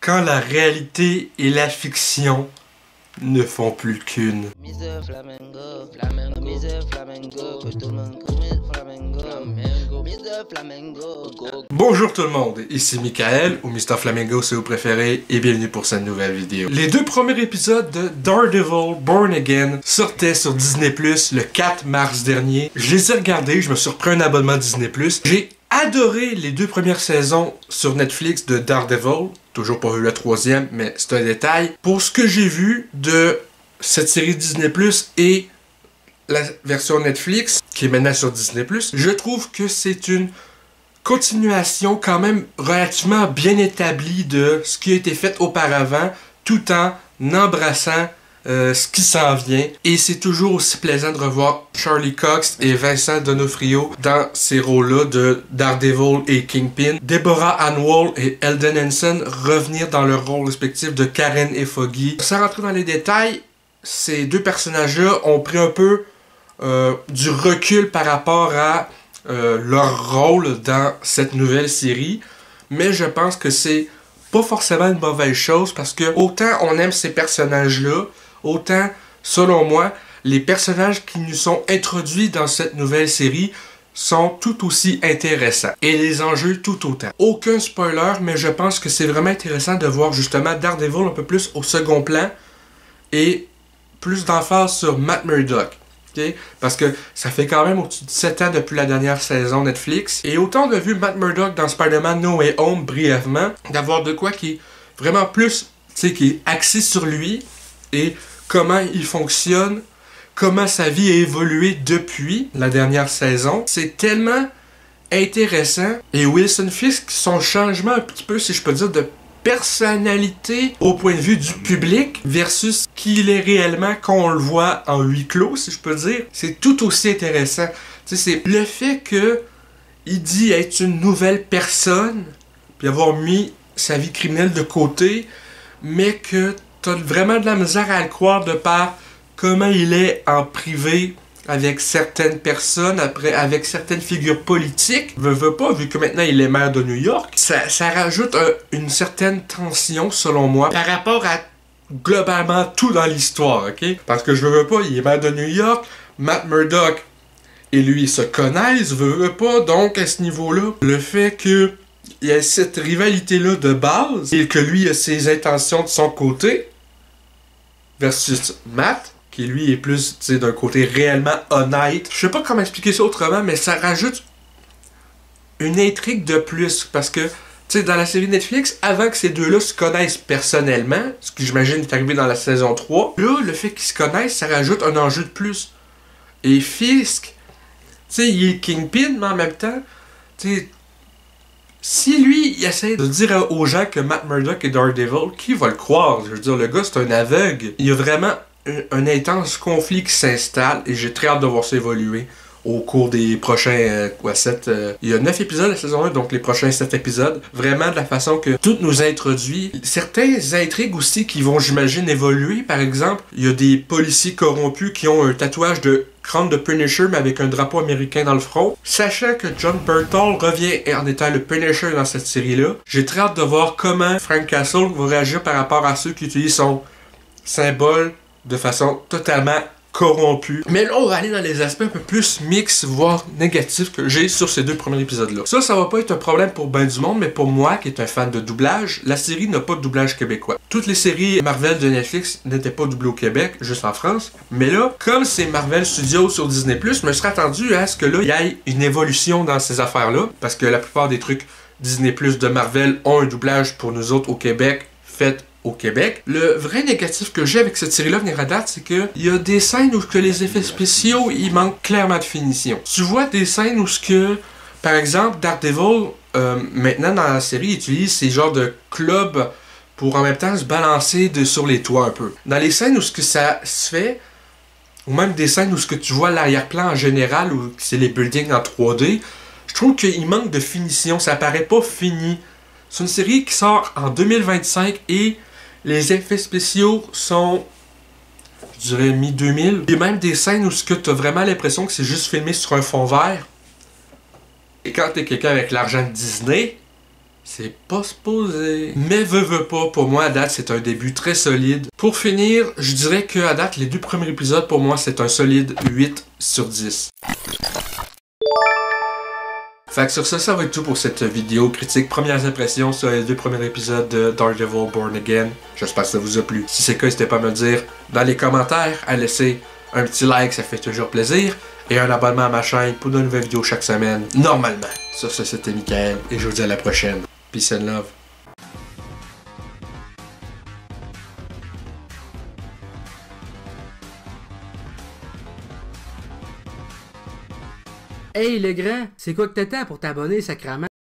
Quand la réalité et la fiction ne font plus qu'une. Bonjour tout le monde, ici Michael, ou Mr. Flamingo si vous préférez, et bienvenue pour cette nouvelle vidéo. Les deux premiers épisodes de Daredevil Born Again sortaient sur Disney+, le 4 mars dernier. Je les ai regardés, je me suis repris un abonnement Disney+. J'ai adoré les deux premières saisons sur Netflix de Daredevil. Toujours pas vu la troisième, mais c'est un détail. Pour ce que j'ai vu de cette série Disney+, et la version Netflix, qui est maintenant sur Disney+, je trouve que c'est une continuation quand même relativement bien établie de ce qui a été fait auparavant, tout en embrassant ce qui s'en vient. Et c'est toujours aussi plaisant de revoir Charlie Cox et Vincent D'Onofrio dans ces rôles-là de Daredevil et Kingpin. Deborah Ann Woll et Eldon Henson revenir dans leur rôle respectif de Karen et Foggy. Sans rentrer dans les détails, ces deux personnages-là ont pris un peu du recul par rapport à leur rôle dans cette nouvelle série. Mais je pense que c'est pas forcément une mauvaise chose parce que autant on aime ces personnages-là, autant, selon moi, les personnages qui nous sont introduits dans cette nouvelle série sont tout aussi intéressants. Et les enjeux tout autant. Aucun spoiler, mais je pense que c'est vraiment intéressant de voir justement Daredevil un peu plus au second plan et plus d'emphase sur Matt Murdock. Okay? Parce que ça fait quand même au-dessus de 7 ans depuis la dernière saison Netflix. Et autant on a vu Matt Murdock dans Spider-Man No Way Home brièvement, d'avoir de quoi qui est vraiment plus, tu sais, qui est axé sur lui et comment il fonctionne, comment sa vie a évolué depuis la dernière saison. C'est tellement intéressant. Et Wilson Fisk, son changement un petit peu, si je peux dire, de personnalité au point de vue du public versus qui il est réellement quand on le voit en huis clos, si je peux dire, c'est tout aussi intéressant. Tu sais, c'est le fait que il dit être une nouvelle personne, puis avoir mis sa vie criminelle de côté, mais que t'as vraiment de la misère à le croire de par comment il est en privé avec certaines personnes, après avec certaines figures politiques. Veux pas, vu que maintenant il est maire de New York, ça rajoute une certaine tension, selon moi, par rapport à globalement tout dans l'histoire, ok? Parce que je veux pas, il est maire de New York, Matt Murdock et lui se connaissent, veux pas, donc à ce niveau-là, le fait que il y a cette rivalité-là de base, et que lui a ses intentions de son côté, versus Matt, qui lui est plus, tu sais, d'un côté réellement honnête. Je sais pas comment expliquer ça autrement, mais ça rajoute une intrigue de plus, parce que, tu sais, dans la série Netflix, avant que ces deux-là se connaissent personnellement, ce qui j'imagine est arrivé dans la saison 3, là, le fait qu'ils se connaissent, ça rajoute un enjeu de plus. Et Fisk, tu sais, il est Kingpin, mais en même temps, tu sais, si lui, il essaie de dire aux gens que Matt Murdock est Daredevil, qui va le croire? Je veux dire, le gars, c'est un aveugle. Il y a vraiment un intense conflit qui s'installe, et j'ai très hâte de voir ça évoluer au cours des prochains, il y a 9 épisodes la saison 1, donc les prochains 7 épisodes. Vraiment de la façon que tout nous introduit. Certaines intrigues aussi qui vont, j'imagine, évoluer. Par exemple, il y a des policiers corrompus qui ont un tatouage de crâne de Punisher, mais avec un drapeau américain dans le front. Sachant que John Bernthal revient en étant le Punisher dans cette série-là, j'ai très hâte de voir comment Frank Castle va réagir par rapport à ceux qui utilisent son symbole de façon totalement corrompue. Mais là, on va aller dans les aspects un peu plus mix, voire négatifs que j'ai sur ces deux premiers épisodes-là. Ça va pas être un problème pour ben du monde, mais pour moi, qui est un fan de doublage, la série n'a pas de doublage québécois. Toutes les séries Marvel de Netflix n'étaient pas doublées au Québec, juste en France. Mais là, comme c'est Marvel Studios sur Disney+, je me serais attendu à ce que là, il y ait une évolution dans ces affaires-là, parce que la plupart des trucs Disney+ de Marvel ont un doublage pour nous autres au Québec, fait au Québec. Le vrai négatif que j'ai avec cette série-là venir à date, c'est que il y a des scènes où que les effets spéciaux, il manque clairement de finition. Tu vois des scènes où ce que, par exemple, Daredevil, maintenant dans la série, utilise ces genres de clubs pour en même temps se balancer sur les toits un peu. Dans les scènes où ce que ça se fait, ou même des scènes où ce que tu vois l'arrière-plan en général, où c'est les buildings en 3D, je trouve qu'il manque de finition, ça paraît pas fini. C'est une série qui sort en 2025 et les effets spéciaux sont, je dirais, mi-2000. Il y a même des scènes où tu as vraiment l'impression que c'est juste filmé sur un fond vert. Et quand t'es quelqu'un avec l'argent de Disney, C'est pas supposé. Mais veux pas, pour moi, à date, c'est un début très solide. Pour finir, je dirais que à date, les 2 premiers épisodes, pour moi, c'est un solide 8 sur 10. Fait que sur ça va être tout pour cette vidéo critique. Premières impressions sur les 2 premiers épisodes de Daredevil Born Again. J'espère que ça vous a plu. Si c'est le cas, n'hésitez pas à me le dire dans les commentaires, à laisser un petit like, ça fait toujours plaisir. Et un abonnement à ma chaîne pour de nouvelles vidéos chaque semaine, normalement. Sur ça, c'était Michael, et je vous dis à la prochaine. Peace and love. Hey le grand, c'est quoi que t'attends pour t'abonner, sacrément?